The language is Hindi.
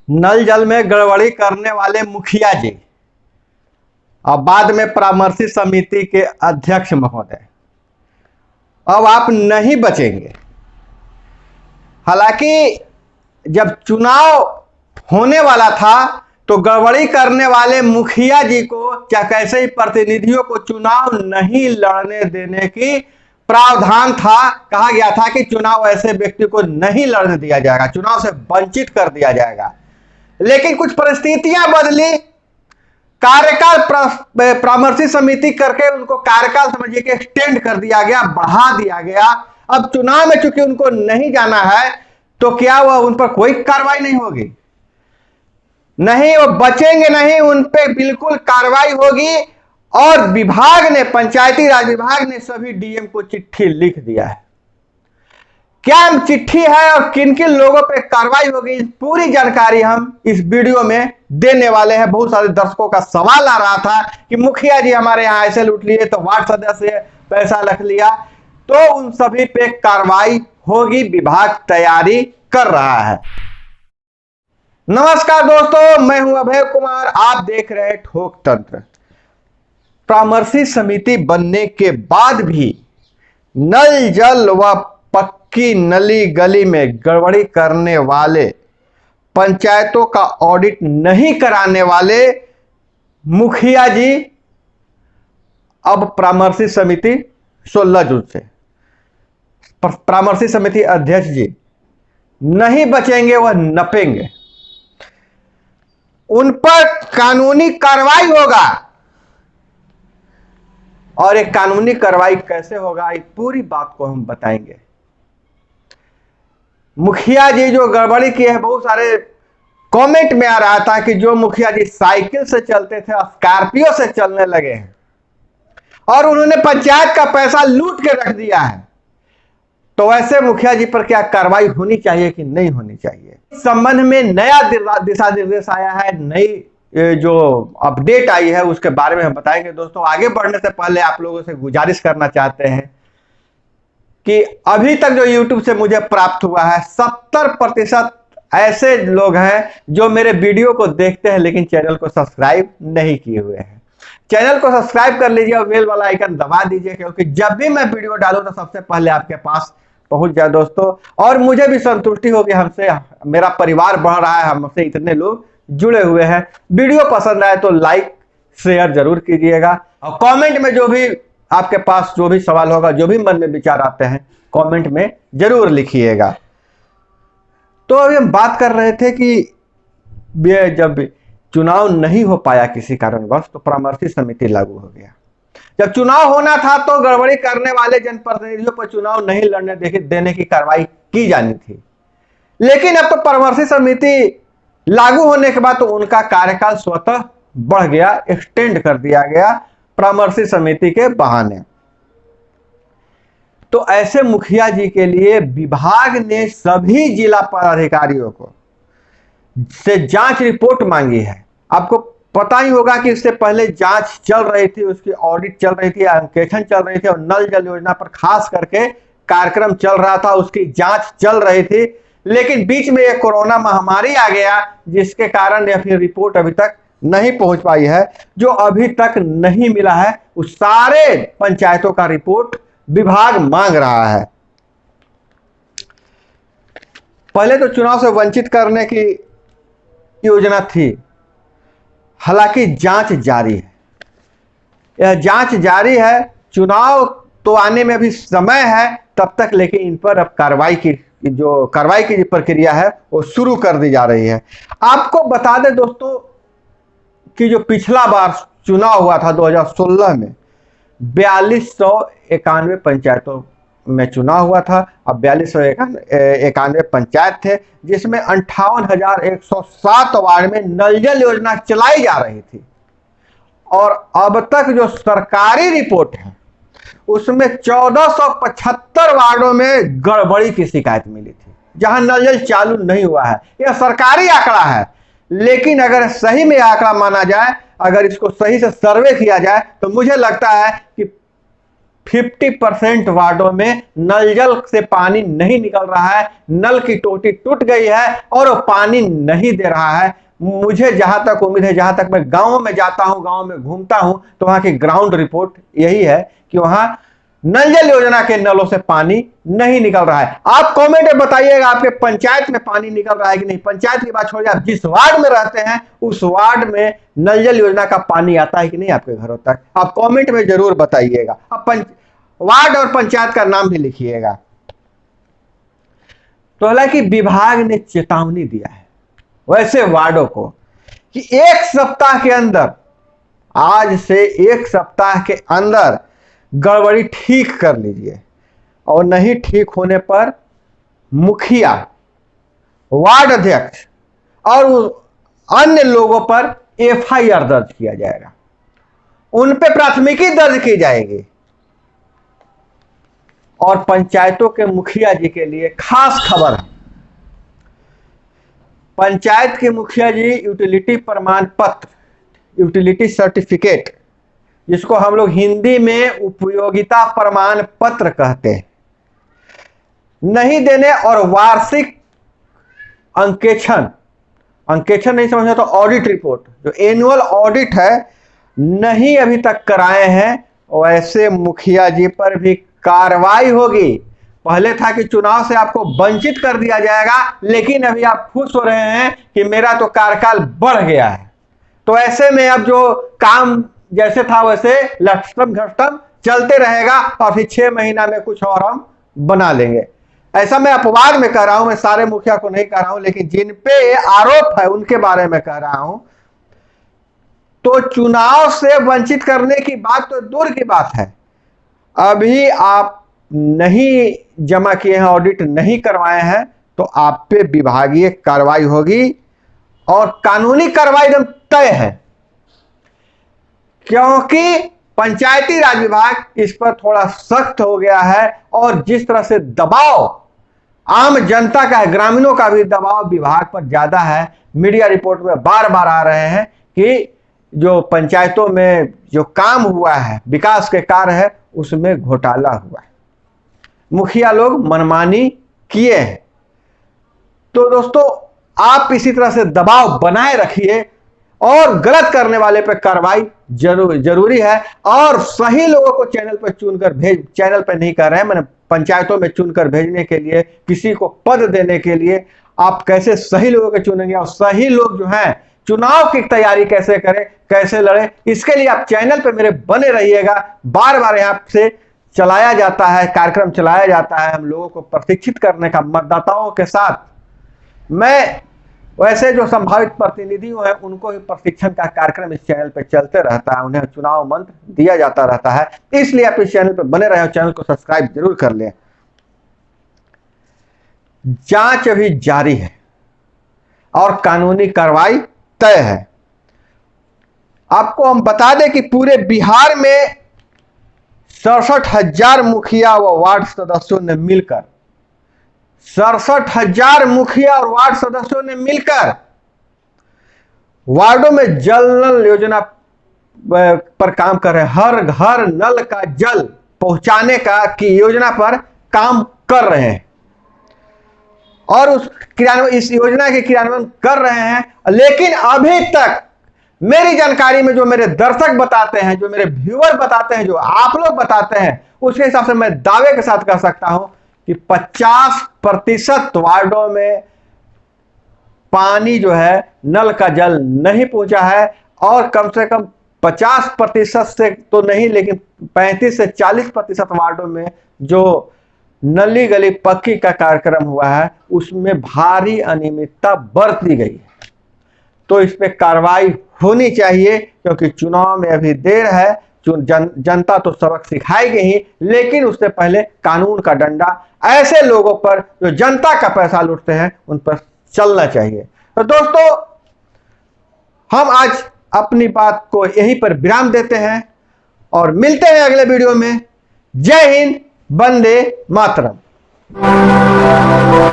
नल जल में गड़बड़ी करने वाले मुखिया जी और बाद में परामर्शी समिति के अध्यक्ष महोदय अब आप नहीं बचेंगे। हालांकि जब चुनाव होने वाला था तो गड़बड़ी करने वाले मुखिया जी को क्या कैसे ही प्रतिनिधियों को चुनाव नहीं लड़ने देने की प्रावधान था। कहा गया था कि चुनाव ऐसे व्यक्ति को नहीं लड़ने दिया जाएगा, चुनाव से वंचित कर दिया जाएगा। लेकिन कुछ परिस्थितियां बदली, कार्यकाल परामर्शी समिति करके उनको कार्यकाल समझिए कि एक्सटेंड कर दिया गया, बढ़ा दिया गया। अब चुनाव में चूंकि उनको नहीं जाना है तो क्या वह उन पर कोई कार्रवाई नहीं होगी? नहीं, वो बचेंगे नहीं, उन पे बिल्कुल कार्रवाई होगी। और विभाग ने, पंचायती राज विभाग ने सभी डीएम को चिट्ठी लिख दिया है। क्या चिट्ठी है और किन किन लोगों पे कार्रवाई होगी, पूरी जानकारी हम इस वीडियो में देने वाले हैं। बहुत सारे दर्शकों का सवाल आ रहा था कि मुखिया जी हमारे यहां ऐसे लूट लिए, तो वार्ड सदस्य पैसा रख लिया, तो उन सभी पे कार्रवाई होगी, विभाग तैयारी कर रहा है। नमस्कार दोस्तों, मैं हूं अभय कुमार, आप देख रहे हैं ठोक तंत्र। परामर्शी समिति बनने के बाद भी नल जल व पक्की नली गली में गड़बड़ी करने वाले, पंचायतों का ऑडिट नहीं कराने वाले मुखिया जी अब परामर्शी समिति 16 जून से परामर्शी समिति अध्यक्ष जी नहीं बचेंगे, वह नपेंगे। उन पर कानूनी कार्रवाई होगा। और एक कानूनी कार्रवाई कैसे होगा, इस पूरी बात को हम बताएंगे। मुखिया जी जो गड़बड़ी की है, बहुत सारे कमेंट में आ रहा था कि जो मुखिया जी साइकिल से चलते थे स्कॉर्पियो से चलने लगे हैं और उन्होंने पंचायत का पैसा लूट के रख दिया है, तो ऐसे मुखिया जी पर क्या कार्रवाई होनी चाहिए कि नहीं होनी चाहिए? इस संबंध में नया दिशा निर्देश आया है, नई जो अपडेट आई है उसके बारे में हम बताएंगे। दोस्तों, आगे बढ़ने से पहले आप लोगों से गुजारिश करना चाहते हैं कि अभी तक जो YouTube से मुझे प्राप्त हुआ है, 70% ऐसे लोग हैं जो मेरे वीडियो को देखते हैं लेकिन चैनल को सब्सक्राइब नहीं किए हुए हैं। चैनल को सब्सक्राइब कर लीजिए और बेल वाला आइकन दबा दीजिए, क्योंकि जब भी मैं वीडियो डालूं तो सबसे पहले आपके पास पहुंच जाए दोस्तों। और मुझे भी संतुष्टि होगी, हमसे मेरा परिवार बढ़ रहा है, हमसे इतने लोग जुड़े हुए हैं। वीडियो पसंद आए तो लाइक शेयर जरूर कीजिएगा और कमेंट में जो भी आपके पास जो भी सवाल होगा, जो भी मन में विचार आते हैं, कमेंट में जरूर लिखिएगा। तो अभी हम बात कर रहे थे कि जब चुनाव नहीं हो पाया किसी कारणवश तो परामर्शी समिति लागू हो गया। जब चुनाव होना था तो गड़बड़ी करने वाले जनप्रतिनिधियों पर चुनाव नहीं लड़ने देने की कार्रवाई की जानी थी। लेकिन अब तो परामर्शी समिति लागू होने के बाद तो उनका कार्यकाल स्वतः बढ़ गया, एक्सटेंड कर दिया गया परामर्शी समिति के बहाने। तो ऐसे मुखिया जी के लिए विभाग ने सभी जिला पदाधिकारियों को से जांच रिपोर्ट मांगी है। आपको पता ही होगा कि इससे पहले जांच चल रही थी, उसकी ऑडिट चल रही थी, अंकेक्षण चल रही थी और नल जल योजना पर खास करके कार्यक्रम चल रहा था, उसकी जांच चल रही थी। लेकिन बीच में एक कोरोना महामारी आ गया, जिसके कारण यह फिर रिपोर्ट अभी तक नहीं पहुंच पाई है। जो अभी तक नहीं मिला है उस सारे पंचायतों का रिपोर्ट विभाग मांग रहा है। पहले तो चुनाव से वंचित करने की योजना थी, हालांकि जांच जारी है, यह जांच जारी है। चुनाव तो आने में भी समय है तब तक, लेकिन इन पर अब कार्रवाई की प्रक्रिया है वो शुरू कर दी जा रही है। आपको बता दें दोस्तों कि जो पिछला बार चुनाव हुआ था 2016 में 4291 पंचायतों में चुनाव हुआ था। अब 4291 पंचायत थे, जिसमें 58,107 वार्ड में नल जल योजना चलाई जा रही थी। और अब तक जो सरकारी रिपोर्ट है उसमें 1475 वार्डों में गड़बड़ी की शिकायत मिली थी, जहां नल जल चालू नहीं हुआ है। यह सरकारी आंकड़ा है, लेकिन अगर सही में आंकड़ा माना जाए, अगर इसको सही से सर्वे किया जाए, तो मुझे लगता है कि 50% वार्डों में नल जल से पानी नहीं निकल रहा है, नल की टोटी टूट गई है और वो पानी नहीं दे रहा है। मुझे जहां तक उम्मीद है, जहां तक मैं गांव में जाता हूं, गांव में घूमता हूं, तो वहां की ग्राउंड रिपोर्ट यही है कि वहां नल जल योजना के नलों से पानी नहीं निकल रहा है। आप कमेंट में बताइएगा आपके पंचायत में पानी निकल रहा है कि नहीं। पंचायत की बात छोड़िए, आप जिस वार्ड में रहते हैं उस वार्ड में नल जल योजना का पानी आता है कि नहीं आपके घरों तक, आप कमेंट में जरूर बताइएगा। आप वार्ड और पंचायत का नाम भी लिखिएगा। तो हालांकि विभाग ने चेतावनी दिया है वैसे वार्डों को कि एक सप्ताह के अंदर, आज से एक सप्ताह के अंदर गड़बड़ी ठीक कर लीजिए, और नहीं ठीक होने पर मुखिया, वार्ड अध्यक्ष और अन्य लोगों पर एफआईआर दर्ज किया जाएगा, उन पे प्राथमिकी दर्ज की जाएगी। और पंचायतों के मुखिया जी के लिए खास खबर है। पंचायत के मुखिया जी यूटिलिटी प्रमाण पत्र, यूटिलिटी सर्टिफिकेट, जिसको हम लोग हिंदी में उपयोगिता प्रमाण पत्र कहते हैं, नहीं देने और वार्षिक अंकेक्षण, अंकेक्षण नहीं समझना तो ऑडिट रिपोर्ट, जो एनुअल ऑडिट है, नहीं अभी तक कराए हैं, वैसे मुखिया जी पर भी कार्रवाई होगी। पहले था कि चुनाव से आपको वंचित कर दिया जाएगा, लेकिन अभी आप खुश हो रहे हैं कि मेरा तो कार्यकाल बढ़ गया है। तो ऐसे में अब जो काम जैसे था वैसे लक्षम घटम चलते रहेगा और फिर 6 महीना में कुछ और हम बना लेंगे। ऐसा मैं अपवाद में कह रहा हूं, मैं सारे मुखिया को नहीं कह रहा हूं, लेकिन जिन पे आरोप है उनके बारे में कह रहा हूं। तो चुनाव से वंचित करने की बात तो दूर की बात है, अभी आप नहीं जमा किए हैं, ऑडिट नहीं करवाए हैं, तो आप पे विभागीय कार्रवाई होगी और कानूनी कार्रवाई एकदम तय है, क्योंकि पंचायती राज विभाग इस पर थोड़ा सख्त हो गया है। और जिस तरह से दबाव आम जनता का है, ग्रामीणों का भी दबाव विभाग पर ज्यादा है। मीडिया रिपोर्ट में बार बार आ रहे हैं कि जो पंचायतों में जो काम हुआ है, विकास के कार्य है, उसमें घोटाला हुआ है, मुखिया लोग मनमानी किए हैं। तो दोस्तों, आप इसी तरह से दबाव बनाए रखिए और गलत करने वाले पर कार्रवाई जरूरी है। और सही लोगों को चैनल पर चुनकर चैनल पर नहीं कर रहे हैं, मैंने पंचायतों में चुनकर भेजने के लिए, किसी को पद देने के लिए, आप कैसे सही लोगों को चुनेंगे और सही लोग जो हैं चुनाव की तैयारी कैसे करें, कैसे लड़े, इसके लिए आप चैनल पे मेरे बने रहिएगा। बार बार यहाँ से चलाया जाता है, कार्यक्रम चलाया जाता है हम लोगों को प्रशिक्षित करने का मतदाताओं के साथ। मैं वैसे जो संभावित प्रतिनिधि हैं उनको ही प्रशिक्षण का कार्यक्रम इस चैनल पे चलते रहता है, उन्हें चुनाव मंत्र दिया जाता रहता है, इसलिए आप इस चैनल पे बने रहे, चैनल को सब्सक्राइब जरूर कर लें। जांच अभी जारी है और कानूनी कार्रवाई तय है। आपको हम बता दें कि पूरे बिहार में 67,000 मुखिया व वार्ड सदस्यों ने मिलकर, 67,000 मुखिया और वार्ड सदस्यों ने मिलकर वार्डों में जल नल योजना पर काम कर रहे हैं। हर घर नल का जल पहुंचाने की योजना पर काम कर रहे हैं और इस योजना के क्रियान्वयन कर रहे हैं। लेकिन अभी तक मेरी जानकारी में, जो मेरे दर्शक बताते हैं, जो मेरे व्यूअर बताते हैं, जो आप लोग बताते हैं, उसके हिसाब से मैं दावे के साथ कह सकता हूं कि 50% वार्डों में पानी जो है, नल का जल नहीं पहुंचा है। और कम से कम 50% से तो नहीं, लेकिन 35 से 40% वार्डों में जो नली गली पक्की का कार्यक्रम हुआ है उसमें भारी अनियमितता बरती गई है। तो इस पे कार्रवाई होनी चाहिए, क्योंकि चुनाव में अभी देर है। जनता तो सबक सिखाएगी ही, लेकिन उससे पहले कानून का डंडा ऐसे लोगों पर जो जनता का पैसा लूटते हैं उन पर चलना चाहिए। तो दोस्तों, हम आज अपनी बात को यहीं पर विराम देते हैं और मिलते हैं अगले वीडियो में। जय हिंद, वंदे मातरम।